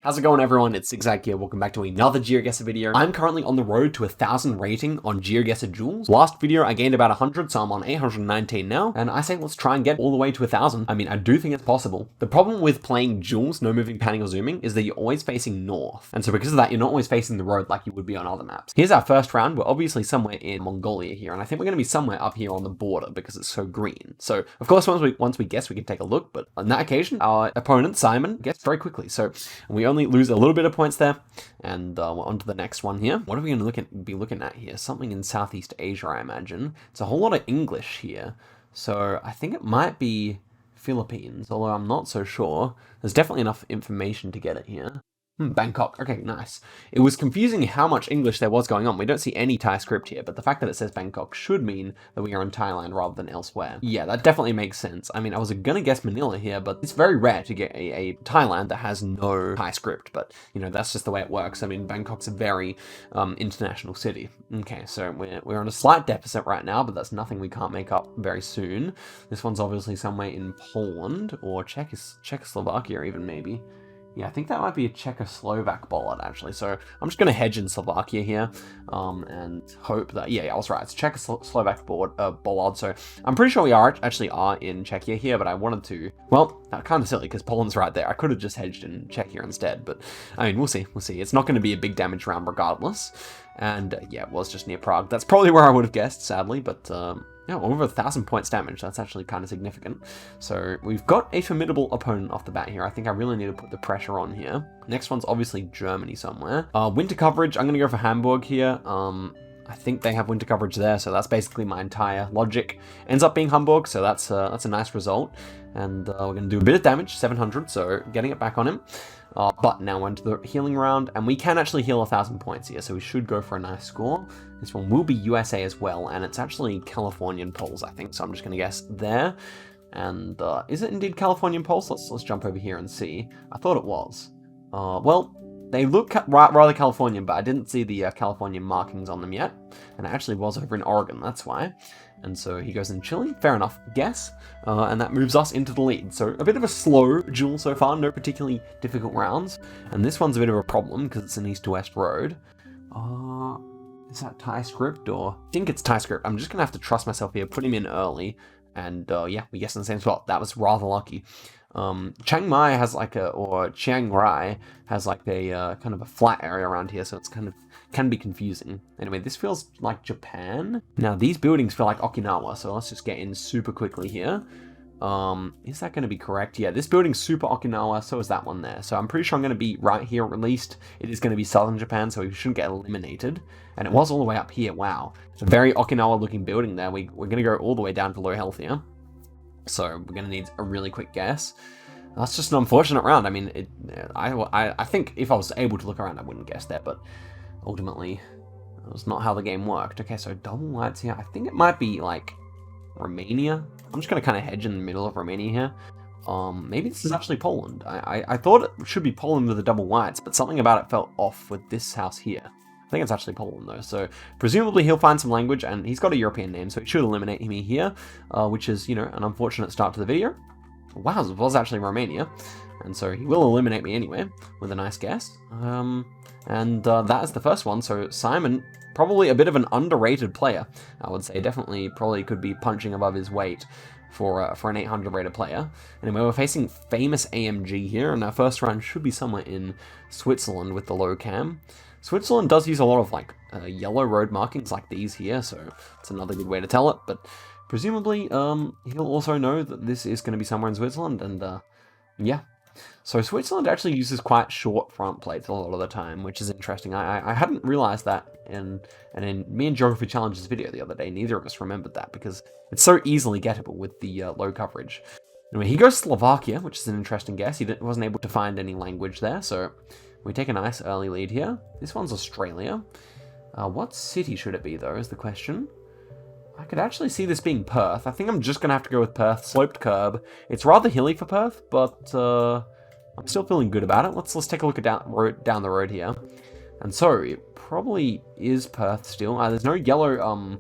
How's it going, everyone? It's Zigzag here. Welcome back to another GeoGuessr video. I'm currently on the road to 1,000 rating on GeoGuessr Duels. Last video I gained about 100, so I'm on 819 now, and I say let's try and get all the way to 1,000. I mean, I do think it's possible. The problem with playing Duels, no moving, panning, or zooming, is that you're always facing north, and so because of that, you're not always facing the road like you would be on other maps. Here's our first round. We're obviously somewhere in Mongolia here, and I think we're going to be somewhere up here on the border because it's so green. So, of course, once we guess, we can take a look, but on that occasion, our opponent, Simon, guessed very quickly, so we only lose a little bit of points there, and we're on to the next one here. What are we going to be looking at here? Something in Southeast Asia, I imagine. It's a whole lot of English here, so I think it might be Philippines, although I'm not so sure. There's definitely enough information to get it here. Bangkok. Okay, nice. It was confusing how much English there was going on. We don't see any Thai script here, but the fact that it says Bangkok should mean that we are in Thailand rather than elsewhere. Yeah, that definitely makes sense. I mean, I was gonna guess Manila here, but it's very rare to get a Thailand that has no Thai script, but, you know, that's just the way it works. I mean, Bangkok's a very international city. Okay, so we're on a slight deficit right now, but that's nothing we can't make up very soon. This one's obviously somewhere in Poland, or Czechoslovakia even, maybe. Yeah, I think that might be a Czechoslovak bollard, actually. So I'm just going to hedge in Slovakia here and hope that... Yeah, I was right. It's Czechoslovak bollard. So I'm pretty sure we actually are in Czechia here, but I wanted to... Well, that's kind of silly because Poland's right there. I could have just hedged in Czechia instead, but I mean, we'll see. We'll see. It's not going to be a big damage round regardless. And yeah, it was just near Prague. That's probably where I would have guessed, sadly, but... yeah, over 1,000 points damage. That's actually kind of significant. So we've got a formidable opponent off the bat here. I think I really need to put the pressure on here. Next one's obviously Germany somewhere. Winter coverage, I'm going to go for Hamburg here. I think they have winter coverage there, so that's basically my entire logic. Ends up being Hamburg, so that's a nice result. And we're going to do a bit of damage, 700, so getting it back on him. But now we're into the healing round, and we can actually heal 1,000 points here, so we should go for a nice score. This one will be USA as well, and it's actually Californian Poles, I think, so I'm just going to guess there. And is it indeed Californian Poles? Let's jump over here and see. I thought it was. Well, they look rather Californian, but I didn't see the Californian markings on them yet, and it actually was over in Oregon, that's why. And so he goes in Chile, fair enough, guess, and that moves us into the lead. So a bit of a slow duel so far, no particularly difficult rounds, and this one's a bit of a problem because it's an east to west road. Is that Thai script, or? I think it's Thai script. I'm just gonna have to trust myself here, put him in early, and yeah, we guess in the same spot. That was rather lucky. Chiang Mai has or Chiang Rai has like a kind of a flat area around here, so it's can be confusing. Anyway, this feels like Japan. Now these buildings feel like Okinawa, so let's just get in super quickly here. Is that going to be correct? Yeah, this building's super Okinawa, so is that one there. So I'm pretty sure I'm going to be right here, or at least it is going to be southern Japan, so we shouldn't get eliminated. And it was all the way up here, wow. It's a very Okinawa looking building there. We're going to go all the way down to low health here. So we're going to need a really quick guess. That's just an unfortunate round. I mean, I think if I was able to look around, I wouldn't guess that, but ultimately, it was not how the game worked. Okay, so double whites here. I think it might be like Romania. I'm just going to kind of hedge in the middle of Romania here. Maybe this is actually Poland. I thought it should be Poland with the double whites, but something about it felt off with this house here. I think it's actually Poland though, so presumably he'll find some language, and he's got a European name, so he should eliminate me here, which is, you know, an unfortunate start to the video. Wow, it was actually Romania, and so he will eliminate me anyway, with a nice guess. And that is the first one, so Simon, probably a bit of an underrated player, I would say. Definitely probably could be punching above his weight for an 800 rated player. Anyway, we're facing famous AMG here, and our first round should be somewhere in Switzerland with the low cam. Switzerland does use a lot of like yellow road markings like these here, so it's another good way to tell it, but presumably he'll also know that this is going to be somewhere in Switzerland, and yeah. So Switzerland actually uses quite short front plates a lot of the time, which is interesting. I hadn't realized that, and in me and Geography Challenges video the other day, neither of us remembered that because it's so easily gettable with the low coverage. Anyway, he goes Slovakia, which is an interesting guess. He wasn't able to find any language there, so we take a nice early lead here. This one's Australia. What city should it be, though, is the question. I could actually see this being Perth. I think I'm just going to have to go with Perth. Sloped curb. It's rather hilly for Perth, but I'm still feeling good about it. Let's take a look at down the road here. And so, it probably is Perth still. There's no yellow...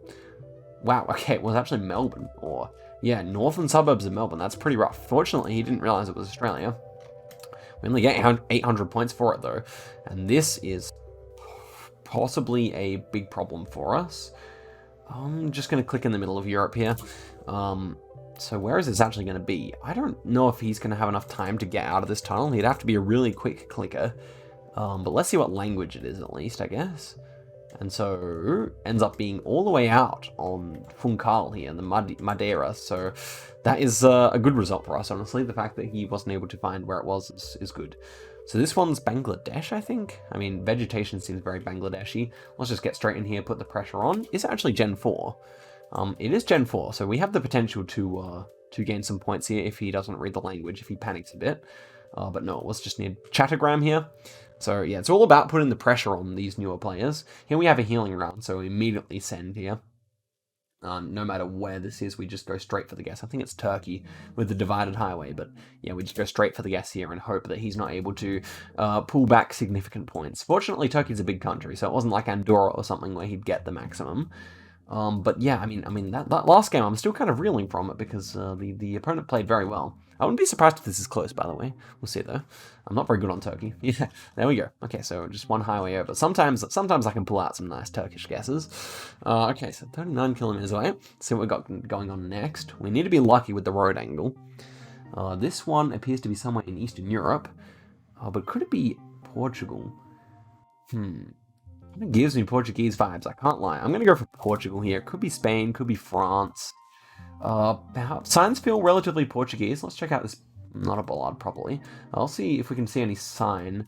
Wow, okay, it was actually Melbourne. Or, yeah, northern suburbs of Melbourne. That's pretty rough. Fortunately, he didn't realize it was Australia. We only get 800 points for it, though. And this is possibly a big problem for us. I'm just going to click in the middle of Europe here. So where is this actually going to be? I don't know if he's going to have enough time to get out of this tunnel. He'd have to be a really quick clicker. But let's see what language it is, at least, I guess. And so, ends up being all the way out on Funchal here, the Madeira. So, that is a good result for us, honestly. The fact that he wasn't able to find where it was is good. So this one's Bangladesh, I think. I mean, vegetation seems very Bangladeshi. Let's just get straight in here, put the pressure on. It's actually Gen 4. It is Gen 4, so we have the potential to gain some points here if he doesn't read the language, if he panics a bit. But no, let's just need Chattergram here. So yeah, it's all about putting the pressure on these newer players. Here we have a healing round, so we immediately send here. No matter where this is, we just go straight for the guess. I think it's Turkey with the divided highway, but yeah, we just go straight for the guess here and hope that he's not able to pull back significant points. Fortunately, Turkey's a big country, so it wasn't like Andorra or something where he'd get the maximum. But yeah, I mean that last game, I'm still kind of reeling from it because the opponent played very well. I wouldn't be surprised if this is close, by the way. We'll see, though. I'm not very good on Turkey. Yeah, there we go. Okay, so just one highway over. Sometimes I can pull out some nice Turkish guesses. Okay, so 39 kilometers away. Let's see what we've got going on next. We need to be lucky with the road angle. This one appears to be somewhere in Eastern Europe. But could it be Portugal? It gives me Portuguese vibes, I can't lie. I'm going to go for Portugal here. Could be Spain, could be France. Signs feel relatively Portuguese. Let's check out this. Not a bollard, probably. I'll see if we can see any sign.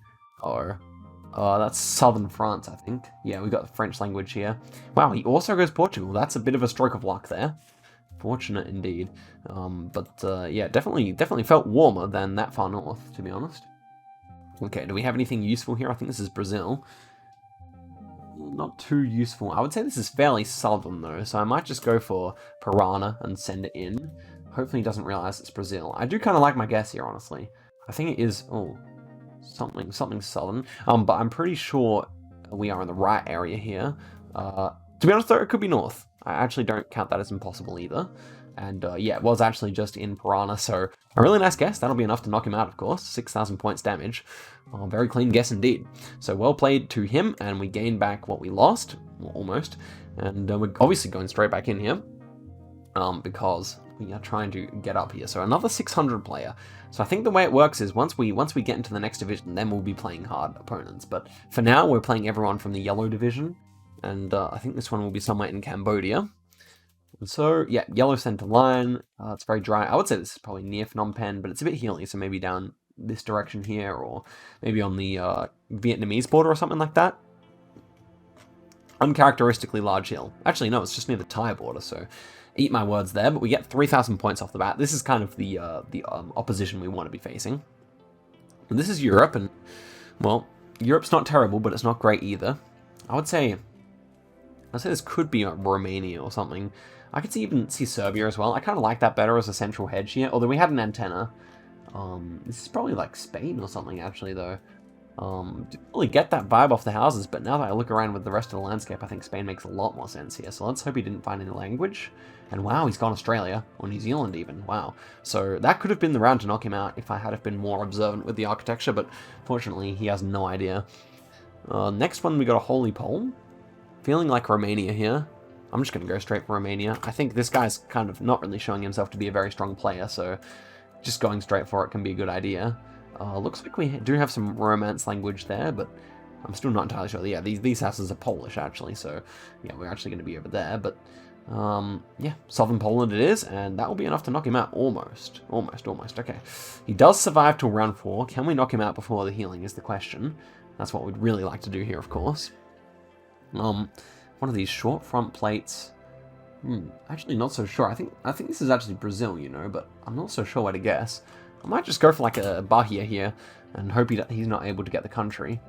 That's southern France, I think. Yeah, we got the French language here. Wow, he also goes Portugal. That's a bit of a stroke of luck there. Fortunate indeed. Yeah, definitely felt warmer than that far north, to be honest. Okay, do we have anything useful here? I think this is Brazil. Not too useful. I would say this is fairly southern, though, so I might just go for Piranha and send it in. Hopefully he doesn't realize it's Brazil. I do kind of like my guess here, honestly. I think it is, something southern. But I'm pretty sure we are in the right area here. To be honest, though, it could be north. I actually don't count that as impossible either. And yeah, it was actually just in Piranha, so a really nice guess. That'll be enough to knock him out, of course. 6,000 points damage. Very clean guess indeed. So well played to him, and we gain back what we lost, almost. And we're obviously going straight back in here, because we are trying to get up here. So another 600 player. So I think the way it works is once we get into the next division, then we'll be playing hard opponents. But for now, we're playing everyone from the yellow division, and I think this one will be somewhere in Cambodia. So, yeah, yellow center line. It's very dry. I would say this is probably near Phnom Penh, but it's a bit hilly, so maybe down this direction here, or maybe on the Vietnamese border or something like that. Uncharacteristically large hill. Actually, no, it's just near the Thai border, so eat my words there, but we get 3,000 points off the bat. This is kind of the opposition we want to be facing. And this is Europe, and, well, Europe's not terrible, but it's not great either. I'd say this could be Romania or something. I could even see Serbia as well. I kind of like that better as a central hedge here, although we had an antenna. This is probably like Spain or something, actually, though. Didn't really get that vibe off the houses, but now that I look around with the rest of the landscape, I think Spain makes a lot more sense here. So let's hope he didn't find any language. And wow, he's gone Australia, or New Zealand even. Wow. So that could have been the round to knock him out if I had been more observant with the architecture, but fortunately, he has no idea. Next one, we got a Holy Pole. Feeling like Romania here. I'm just going to go straight for Romania. I think this guy's kind of not really showing himself to be a very strong player, so just going straight for it can be a good idea. Looks like we do have some Romance language there, but I'm still not entirely sure. Yeah, these houses are Polish, actually, so yeah, we're actually going to be over there, but yeah, Southern Poland it is, and that will be enough to knock him out. Almost. Okay. He does survive till round 4. Can we knock him out before the healing is the question. That's what we'd really like to do here, of course. One of these short front plates. Actually not so sure. I think this is actually Brazil, you know, but I'm not so sure where to guess. I might just go for like a Bahia here and hope he's not able to get the country.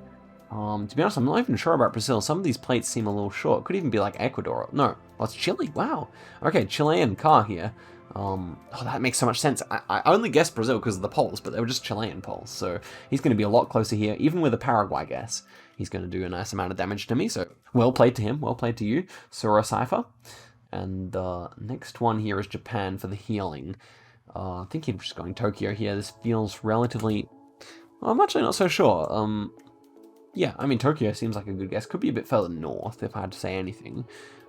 To be honest, I'm not even sure about Brazil. Some of these plates seem a little short. Could even be like Ecuador. No, well, it's Chile. Wow. Okay, Chilean car here. Oh, that makes so much sense. I only guessed Brazil because of the poles, but they were just Chilean poles. So he's going to be a lot closer here, even with a Paraguay guess. He's going to do a nice amount of damage to me, so well played to him, well played to you, Sura Cypher. And next one here is Japan for the healing. I think I'm just going Tokyo here. This feels relatively I'm actually not so sure. Yeah, I mean, Tokyo seems like a good guess. Could be a bit further north, if I had to say anything.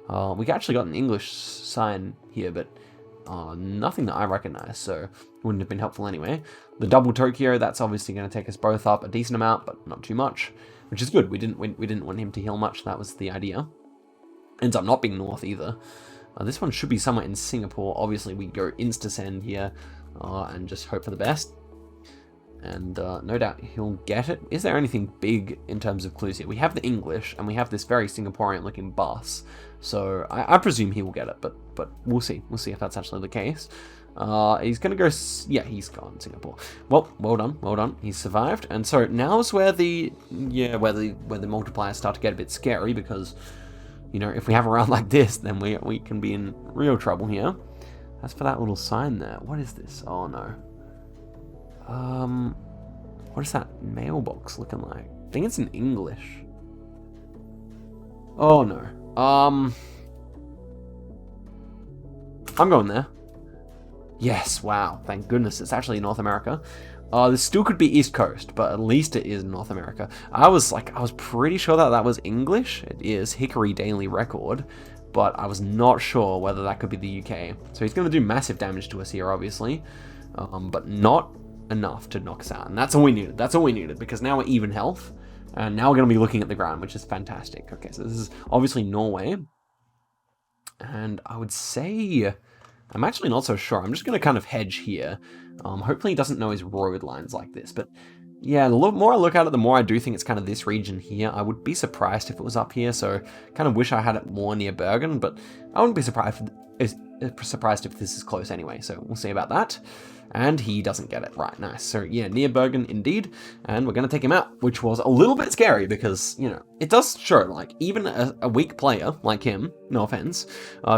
We actually got an English sign here, but nothing that I recognize, so wouldn't have been helpful anyway. The double Tokyo, that's obviously going to take us both up a decent amount, but not too much, which is good. We didn't want him to heal much. That was the idea. Ends up not being north either. This one should be somewhere in Singapore. Obviously, we go insta-send here and just hope for the best. And no doubt he'll get it. Is there anything big in terms of clues here? We have the English, and we have this very Singaporean-looking bus. So I presume he will get it, but we'll see. We'll see if that's actually the case. He's gonna go. Yeah, he's gone Singapore. Well, well done. He's survived, and so now's where the where the multipliers start to get a bit scary, because you know, if we have a round like this, then we can be in real trouble here. As for that little sign there, what is this? Oh no. What is that mailbox looking like? I think it's in English. Oh no. I'm going there. Yes, wow, thank goodness it's actually North America. This still could be East Coast, but at least it is North America. I was pretty sure that was English. It is Hickory Daily Record, but I was not sure whether that could be the UK. So he's going to do massive damage to us here, obviously, but not enough to knock us out. And that's all we needed. That's all we needed, because now we're even health, and now we're going to be looking at the ground, which is fantastic. Okay, so this is obviously Norway, and I would say, I'm actually not so sure. I'm just going to kind of hedge here. Hopefully he doesn't know his road lines like this, but yeah, the more I look at it, the more I do think it's kind of this region here. I would be surprised if it was up here, so kind of wish I had it more near Bergen, but I wouldn't be surprised if this is close anyway, so we'll see about that. And he doesn't get it. Right, nice. So yeah, near Bergen indeed, and we're going to take him out, which was a little bit scary because, you know, it does show, like, even a weak player like him, no offense,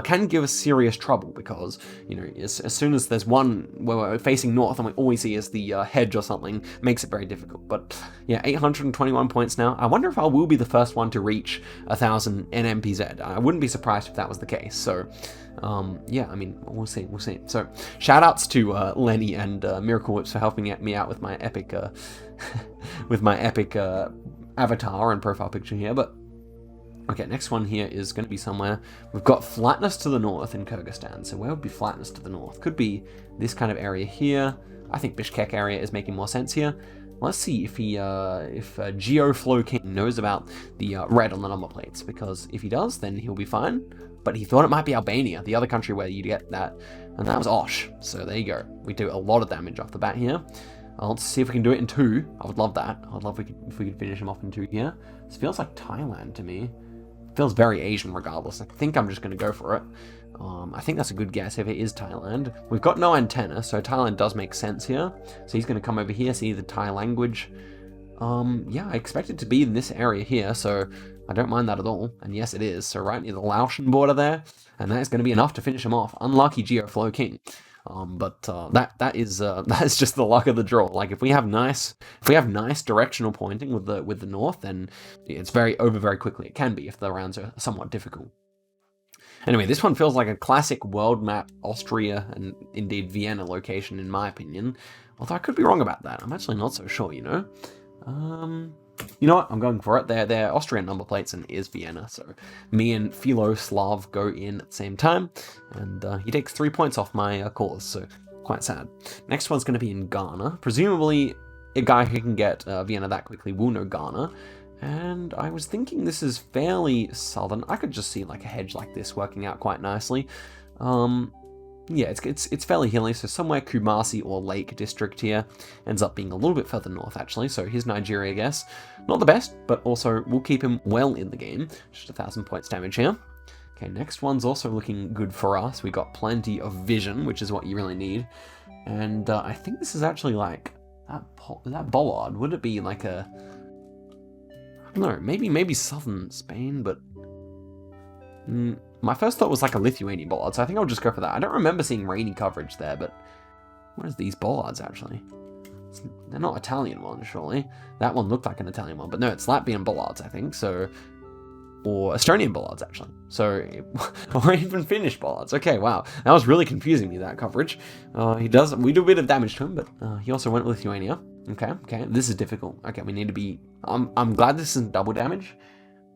can give us serious trouble because, you know, as soon as there's one where we're facing north and we always see is the hedge or something, makes it very difficult. But yeah, 821 points now. I wonder if I will be the first one to reach 1,000 NMPZ. I wouldn't be surprised if that was the case. So yeah, I mean, we'll see. So shout outs to Lenny and Miracle Whips for helping me out with my epic avatar and profile picture here. But okay, next one here is going to be somewhere. We've got flatness to the north in Kyrgyzstan. So where would be flatness to the north? Could be this kind of area here. I think Bishkek area is making more sense here. Let's see if GeoFlow King knows about the red on the number plates, because if he does, then he'll be fine. But he thought it might be Albania, the other country where you get that, and that was Osh. So there you go. We do a lot of damage off the bat here. Let's see if we can do it in 2. I would love that. I'd love if we could finish him off in 2 here. This feels like Thailand to me. It feels very Asian regardless. I think I'm just going to go for it. I think that's a good guess if it is Thailand. We've got no antenna, so Thailand does make sense here. So he's going to come over here, see the Thai language. Yeah, I expect it to be in this area here, so I don't mind that at all. And yes, it is. So right near the Laotian border there, and that is going to be enough to finish him off. Unlucky GeoFlow King. But that is just the luck of the draw. Like if we have nice directional pointing with the north, then it's very quickly. It can be if the rounds are somewhat difficult. Anyway, this one feels like a classic world map Austria and indeed Vienna location in my opinion. Although I could be wrong about that. I'm actually not so sure, you know. You know what? I'm going for it. They're Austrian number plates and is Vienna. So me and Philo Slav go in at the same time. And he takes 3 points off my cause, so quite sad. Next one's going to be in Ghana. Presumably a guy who can get Vienna that quickly will know Ghana. And I was thinking this is fairly southern. I could just see like a hedge like this working out quite nicely. Yeah, it's fairly hilly, so somewhere Kumasi or Lake District here ends up being a little bit further north actually. So here's Nigeria, I guess. Not the best, but also we'll keep him well in the game. Just 1,000 points damage here. Okay, next one's also looking good for us. We got plenty of vision, which is what you really need. And I think this is actually like that bollard. Would it be like a, I don't know, maybe southern Spain, but my first thought was like a Lithuanian bollard, so I think I'll just go for that. I don't remember seeing rainy coverage there, but what is these bollards actually? They're not Italian ones, surely. That one looked like an Italian one, but no, it's Latvian bollards, I think. So, or Estonian bollards actually. So, or even Finnish bollards. Okay, wow, that was really confusing me, that coverage. We do a bit of damage to him, but he also went Lithuania. Okay, this is difficult. Okay, we need to be... I'm glad this isn't double damage.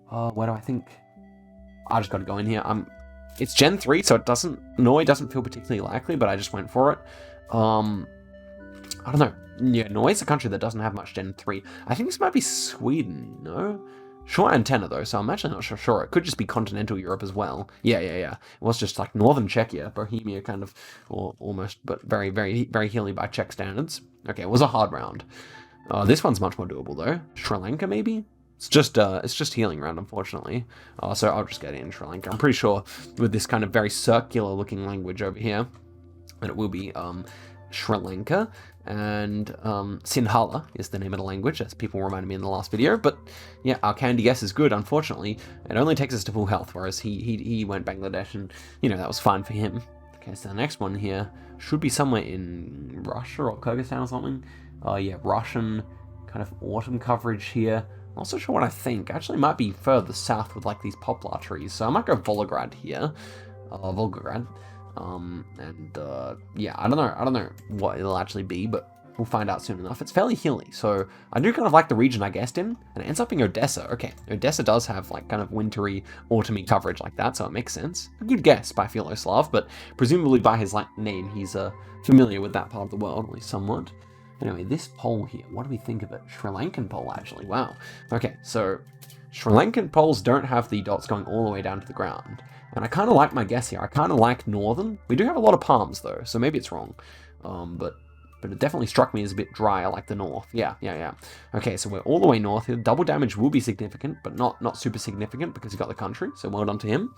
Where do I think? I just got to go in here. It's Gen 3, so it doesn't feel particularly likely, but I just went for it. I don't know. Yeah, Norway's a country that doesn't have much Gen 3. I think this might be Sweden, no? Short antenna, though, so I'm actually not sure. It could just be continental Europe as well. Yeah. It was just like northern Czechia, Bohemia kind of, or almost, but very, very, very healing by Czech standards. Okay, it was a hard round. This one's much more doable, though. Sri Lanka, maybe? It's just healing round, unfortunately. So I'll just get in Sri Lanka. I'm pretty sure with this kind of very circular-looking language over here, that it will be Sri Lanka, and Sinhala is the name of the language, as people reminded me in the last video. But yeah, our candy guess is good. Unfortunately, it only takes us to full health, whereas he went Bangladesh, and that was fine for him. Okay, so the next one here should be somewhere in Russia or Kyrgyzstan or something. Yeah, Russian kind of autumn coverage here. I'm not so sure what I think. Actually, it might be further south with like these poplar trees. So I might go Volgograd here. Volgograd. Yeah, I don't know what it'll actually be, but we'll find out soon enough. It's fairly hilly, so I do kind of like the region I guessed in, and it ends up being Odessa. Okay, Odessa does have like kind of wintry, autumny coverage like that, so it makes sense. A good guess by Philoslav, but presumably by his like name, he's familiar with that part of the world, at least somewhat. Anyway, this pole here, what do we think of it? Sri Lankan pole, actually. Wow. Okay, so Sri Lankan poles don't have the dots going all the way down to the ground. And I kind of like my guess here. I kind of like northern. We do have a lot of palms, though, so maybe it's wrong. But it definitely struck me as a bit drier, like the north. Yeah. Okay, so we're all the way north here. Double damage will be significant, but not super significant because he got the country, so well done to him.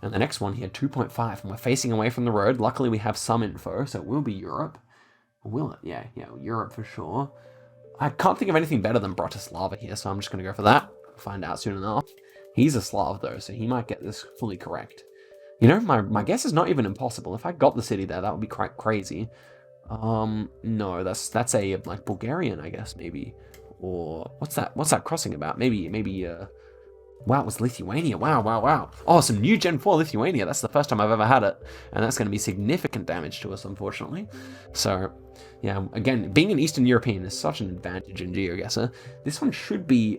And the next one here, 2.5, and we're facing away from the road. Luckily, we have some info, so it will be Europe. Will it? Yeah, Europe for sure. I can't think of anything better than Bratislava here, so I'm just going to go for that. Find out soon enough. He's a Slav, though, so he might get this fully correct. My guess is not even impossible. If I got the city there, that would be quite crazy. No, that's a, like, Bulgarian, I guess, maybe. Or, what's that crossing about? Maybe, wow, it was Lithuania. Wow. Oh, some new Gen 4 Lithuania. That's the first time I've ever had it. And that's going to be significant damage to us, unfortunately. So, yeah, again, being an Eastern European is such an advantage in GeoGuessr. This one should be...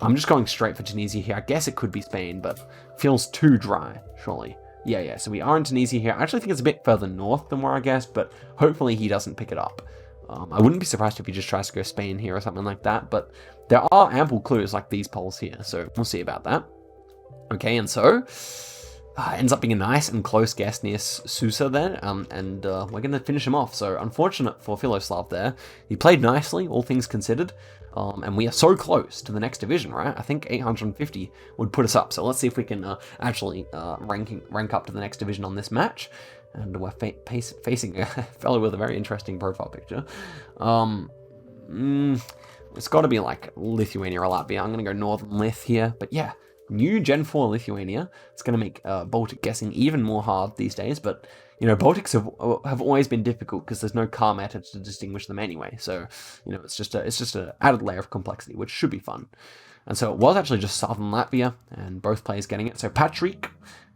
I'm just going straight for Tunisia here. I guess it could be Spain, but feels too dry, surely. Yeah, so we are in Tunisia here. I actually think it's a bit further north than where I guessed, but hopefully he doesn't pick it up. I wouldn't be surprised if he just tries to go Spain here or something like that, but there are ample clues like these poles here, so we'll see about that. Okay, and so ends up being a nice and close guess near Susa then, and we're going to finish him off. So unfortunate for Philoslav there. He played nicely, all things considered, and we are so close to the next division, right? I think 850 would put us up, so let's see if we can actually rank up to the next division on this match. And we're facing a fellow with a very interesting profile picture. It's got to be like Lithuania or Latvia. I'm going to go Northern Lith here. But yeah, new Gen 4 Lithuania. It's going to make Baltic guessing even more hard these days. But, Baltics have always been difficult because there's no car method to distinguish them anyway. So, it's just an added layer of complexity, which should be fun. And so it was actually just Southern Latvia, and both players getting it. So Patrick,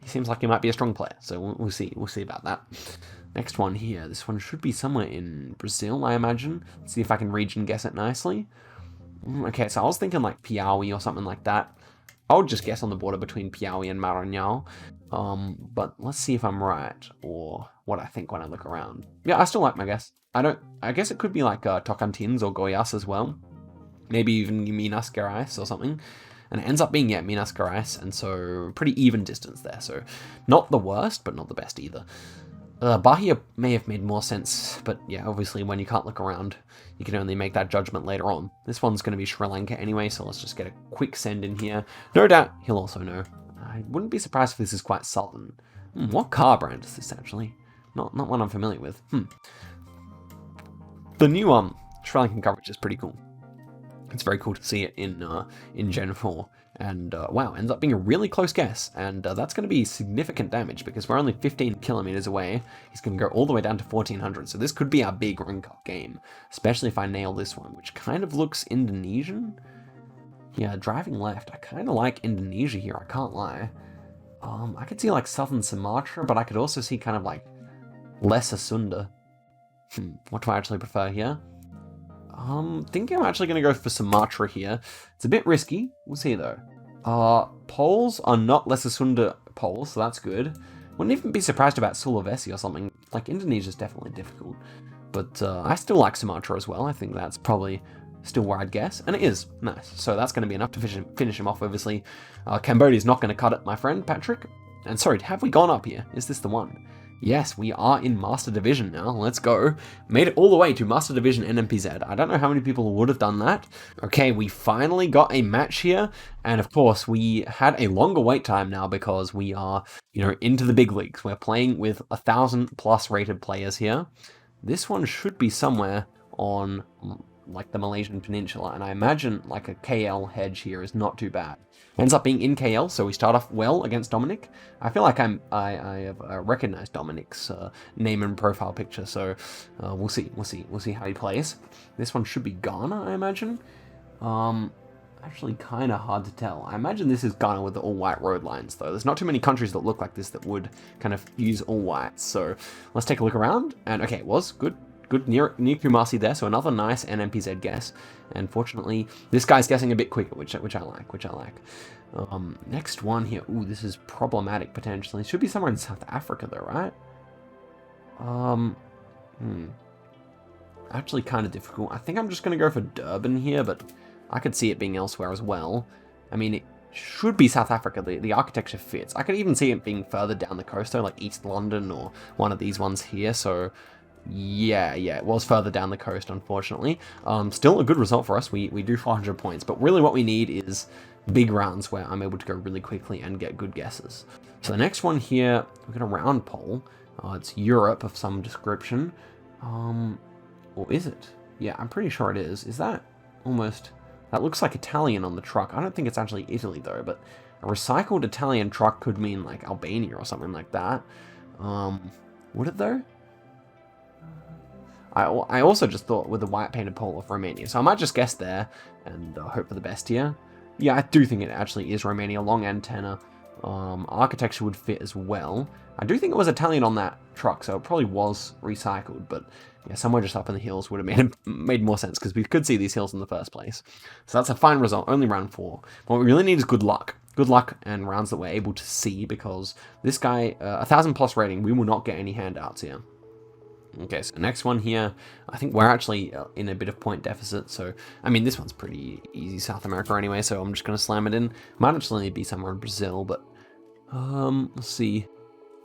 he seems like he might be a strong player. So we'll see about that. Next one here. This one should be somewhere in Brazil, I imagine. Let's see if I can region guess it nicely. Okay, so I was thinking like Piauí or something like that. I would just guess on the border between Piauí and Maranhão. But let's see if I'm right, or what I think when I look around. Yeah, I still like my guess. I guess it could be like Tocantins or Goiás as well. Maybe even Minas Gerais or something. And it ends up being, Minas Gerais, and so pretty even distance there. So not the worst, but not the best either. Bahia may have made more sense, but yeah, obviously when you can't look around, you can only make that judgment later on. This one's going to be Sri Lanka anyway, so let's just get a quick send in here. No doubt he'll also know. I wouldn't be surprised if this is quite southern. What car brand is this, actually? Not one I'm familiar with. The new Sri Lankan coverage is pretty cool. It's very cool to see it in Gen 4. And wow, ends up being a really close guess. And that's going to be significant damage because we're only 15 kilometers away. He's going to go all the way down to 1400. So this could be our big rank up game, especially if I nail this one, which kind of looks Indonesian. Yeah, driving left. I kind of like Indonesia here, I can't lie. I could see like southern Sumatra, but I could also see kind of like Lesser Sunda. What do I actually prefer here? Thinking I'm actually going to go for Sumatra here. It's a bit risky. We'll see, though. Poles are not Lesser poles, so that's good. Wouldn't even be surprised about Sulawesi or something. Like, Indonesia's definitely difficult. But I still like Sumatra as well. I think that's probably still where I'd guess. And it is. Nice. So that's going to be enough to finish him off, obviously. Cambodia's not going to cut it, my friend, Patrick. And sorry, have we gone up here? Is this the one? Yes, we are in Master Division now. Let's go. Made it all the way to Master Division NMPZ. I don't know how many people would have done that. Okay, we finally got a match here. And of course, we had a longer wait time now because we are, into the big leagues. We're playing with 1,000+ rated players here. This one should be somewhere on, like, the Malaysian Peninsula. And I imagine, like, a KL hedge here is not too bad. Ends up being in KL, so we start off well against Dominic. I feel like I have recognized Dominic's name and profile picture, so we'll see how he plays. This one should be Ghana, I imagine. Actually, kind of hard to tell. I imagine this is Ghana with the all-white road lines, though. There's not too many countries that look like this that would kind of use all white. So let's take a look around. And okay, it was good. Good near Kumasi there, so another nice NMPZ guess. And fortunately, this guy's guessing a bit quicker, which I like. Next one here. Ooh, this is problematic potentially. Should be somewhere in South Africa though, right? Actually kind of difficult. I think I'm just gonna go for Durban here, but I could see it being elsewhere as well. I mean, it should be South Africa. The architecture fits. I could even see it being further down the coast though, like East London or one of these ones here, so yeah, it was further down the coast, unfortunately. Still a good result for us. We do 400 points, but really what we need is big rounds where I'm able to go really quickly and get good guesses. So the next one here, we've got a round pole. It's Europe of some description. Or is it? Yeah, I'm pretty sure it is. Is that almost... That looks like Italian on the truck. I don't think it's actually Italy, though, but a recycled Italian truck could mean, like, Albania or something like that. Would it, though? I also just thought with the white painted pole of Romania, so I might just guess there and hope for the best here. Yeah, I do think it actually is Romania. Long antenna. Architecture would fit as well. I do think it was Italian on that truck, so it probably was recycled, but yeah, somewhere just up in the hills would have made more sense because we could see these hills in the first place. So that's a fine result, only round 4. What we really need is good luck. Good luck and rounds that we're able to see because this guy, 1,000+ rating, we will not get any handouts here. Okay, so next one here, I think we're actually in a bit of point deficit, so, I mean, this one's pretty easy, South America anyway, so I'm just going to slam it in. Might actually be somewhere in Brazil, but, let's see.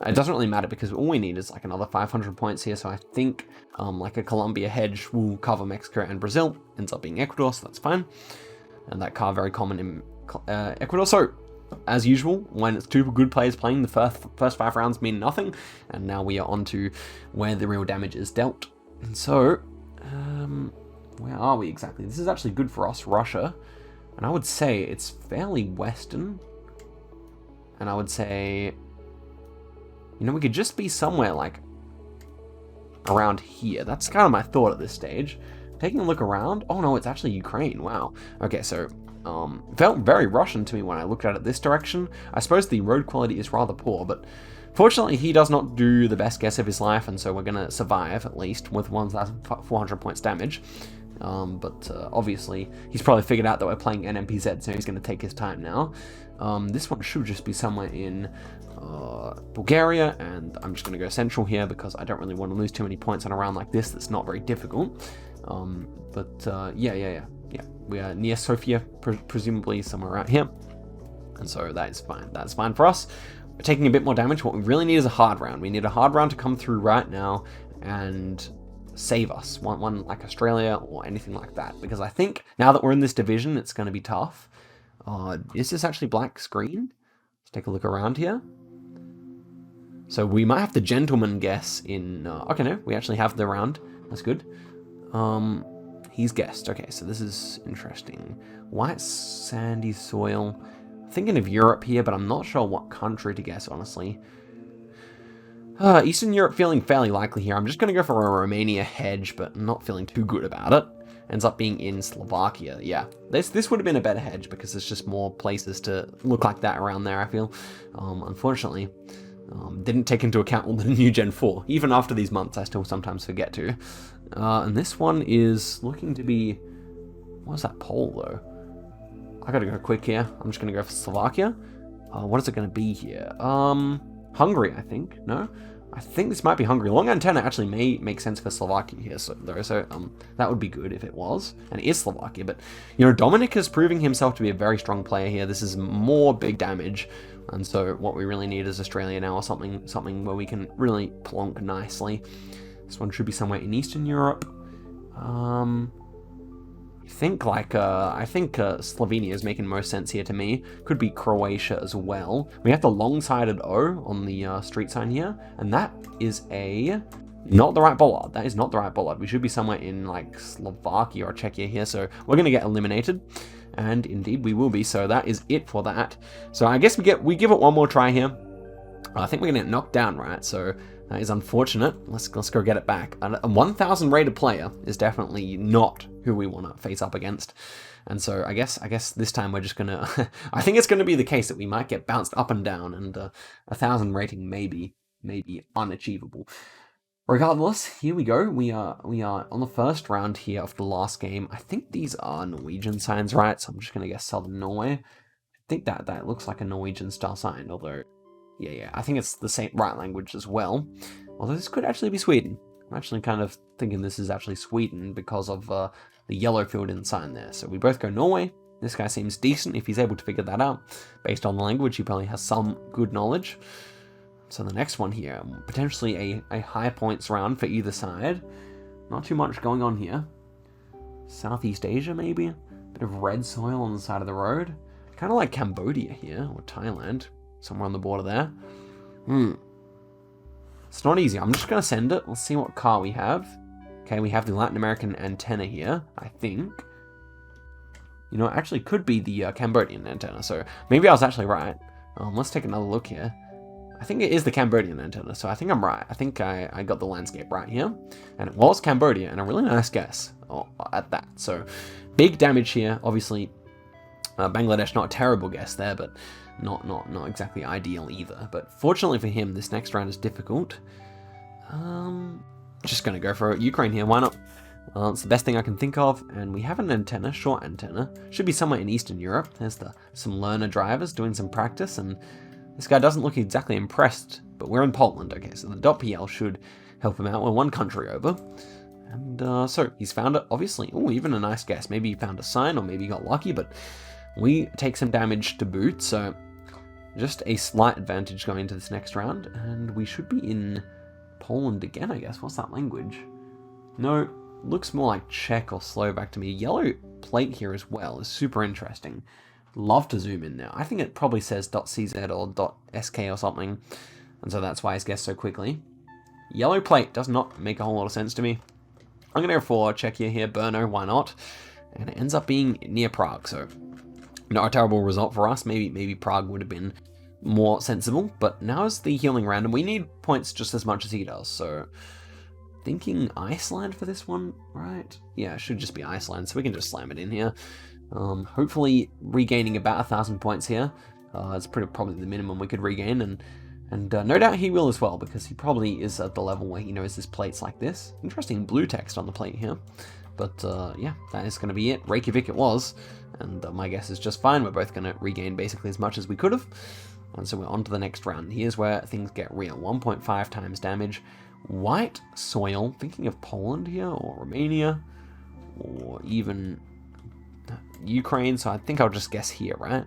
It doesn't really matter because all we need is like another 500 points here, so I think, like a Colombia hedge will cover Mexico and Brazil. Ends up being Ecuador, so that's fine. And that car very common in Ecuador, so... As usual, when it's two good players playing, the first 5 rounds mean nothing, and now we are on to where the real damage is dealt. And so, where are we exactly? This is actually good for us, Russia, and I would say it's fairly western, and I would say, we could just be somewhere like around here. That's kind of my thought at this stage. Taking a look around, oh no, it's actually Ukraine, wow. Okay, so... felt very Russian to me when I looked at it this direction. I suppose the road quality is rather poor, but fortunately he does not do the best guess of his life, and so we're going to survive, at least, with 1,400 points damage. But obviously, he's probably figured out that we're playing NMPZ, so he's going to take his time now. This one should just be somewhere in Bulgaria, and I'm just going to go central here because I don't really want to lose too many points on a round like this that's not very difficult. Yeah, we are near Sofia, presumably somewhere around here. And so that is fine. That's fine for us. We're taking a bit more damage. What we really need is a hard round. We need a hard round to come through right now and save us. One like Australia or anything like that. Because I think now that we're in this division, it's going to be tough. Is this actually black screen? Let's take a look around here. So we might have the gentleman guess in... okay, no, we actually have the round. That's good. He's guessed. Okay, so this is interesting. White sandy soil. Thinking of Europe here, but I'm not sure what country to guess, honestly. Eastern Europe feeling fairly likely here. I'm just going to go for a Romania hedge, but not feeling too good about it. Ends up being in Slovakia. Yeah, this would have been a better hedge because there's just more places to look like that around there, I feel. Unfortunately. Didn't take into account all the new Gen 4. Even after these months, I still sometimes forget to. And this one is looking to be... What's that poll, though? I gotta go quick here. I'm just gonna go for Slovakia. What is it gonna be here? Hungary, I think. No? I think this might be Hungary. Long antenna actually may make sense for Slovakia here, so that would be good if it was. And it is Slovakia, but, you know, Dominic is proving himself to be a very strong player here. This is more big damage, and so what we really need is Australia now, or something where we can really plonk nicely. This one should be somewhere in Eastern Europe. I think Slovenia is making most sense here to me. Could be Croatia as well. We have the long-sided O on the street sign here, and that is not the right bollard. That is not the right bollard. We should be somewhere in like Slovakia or Czechia here, so we're going to get eliminated. And indeed we will be, so that is it for that. So I guess we give it one more try here. I think we're going to get knocked down, right? So that is unfortunate. Let's go get it back. A 1,000 rated player is definitely not who we want to face up against. And so I guess this time we're just going to... I think it's going to be the case that we might get bounced up and down, and 1,000 rating may be unachievable. Regardless, here we go. We are on the first round here of the last game. I think these are Norwegian signs, right? So I'm just going to guess Southern Norway. I think that looks like a Norwegian style sign, although... Yeah, I think it's the same right language as well. Although this could actually be Sweden. I'm actually kind of thinking this is actually Sweden because of the yellow filled in sign there. So we both go Norway. This guy seems decent if he's able to figure that out. Based on the language, he probably has some good knowledge. So the next one here, potentially a high points round for either side. Not too much going on here. Southeast Asia, maybe? Bit of red soil on the side of the road. Kind of like Cambodia here, or Thailand. Somewhere on the border there. It's not easy. I'm just going to send it. Let's see what car we have. Okay, we have the Latin American antenna here, I think. You know, it actually could be the Cambodian antenna, so maybe I was actually right. Let's take another look here. I think it is the Cambodian antenna, so I think I'm right. I think I got the landscape right here. And it was Cambodia, and a really nice guess at that. So, big damage here. Obviously, Bangladesh, not a terrible guess there, but... Not exactly ideal either, but fortunately for him, this next round is difficult. Just gonna go for Ukraine here, why not? It's the best thing I can think of, and we have an antenna, short antenna. Should be somewhere in Eastern Europe. There's some learner drivers doing some practice, and this guy doesn't look exactly impressed, but we're in Poland, okay, so the .pl should help him out. We're one country over. And so, he's found it, obviously. Oh, even a nice guess. Maybe he found a sign, or maybe he got lucky, but we take some damage to boot, so just a slight advantage going into this next round, and we should be in Poland again, I guess. What's that language? No, looks more like Czech or Slovak to me. Yellow plate here as well is super interesting. Love to zoom in now. I think it probably says .cz or .sk or something, and so that's why it's guessed so quickly. Yellow plate does not make a whole lot of sense to me. I'm going to go for Czechia here, Brno, why not? And it ends up being near Prague, so... Not a terrible result for us. Maybe Prague would have been more sensible, but now is the healing round, and we need points just as much as he does, so thinking Iceland for this one, right? Yeah, it should just be Iceland, so we can just slam it in here. Hopefully regaining about 1,000 points here. It's probably the minimum we could regain, and no doubt he will as well, because he probably is at the level where he knows his plates like this. Interesting blue text on the plate here. But yeah, that is going to be it. Reykjavik it was, and my guess is just fine. We're both going to regain basically as much as we could have. And so we're on to the next round. Here's where things get real. 1.5 times damage. White soil. Thinking of Poland here, or Romania, or even Ukraine. So I think I'll just guess here, right?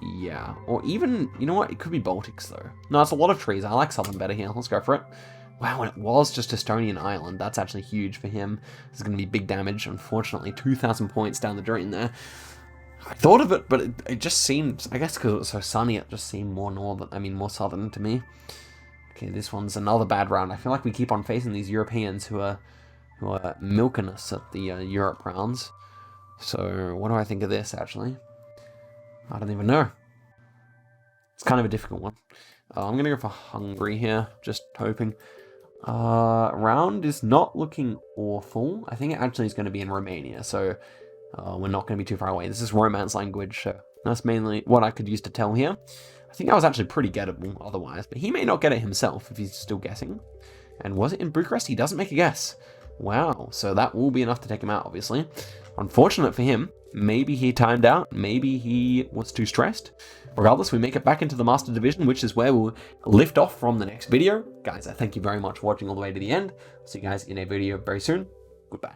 Yeah. Or even, you know what? It could be Baltics, though. No, it's a lot of trees. I like Southern better here. Let's go for it. Wow, and it was just Estonian Island. That's actually huge for him. This is going to be big damage. Unfortunately, 2,000 points down the drain there. I thought of it, but it just seemed, I guess because it was so sunny, it just seemed more more southern to me. Okay, this one's another bad round. I feel like we keep on facing these Europeans who are milking us at the Europe rounds. So, what do I think of this, actually? I don't even know. It's kind of a difficult one. I'm going to go for Hungary here, just hoping. Round is not looking awful. I think it actually is going to be in Romania, so we're not going to be too far away. This is Romance language, so that's mainly what I could use to tell here. I think that was actually pretty gettable otherwise, but he may not get it himself if he's still guessing. And was it in Bucharest? He doesn't make a guess. Wow, so that will be enough to take him out, obviously. Unfortunate for him. Maybe he timed out. Maybe he was too stressed. Regardless, we make it back into the Master Division, which is where we'll lift off from the next video. Guys, I thank you very much for watching all the way to the end. See you guys in a video very soon. Goodbye.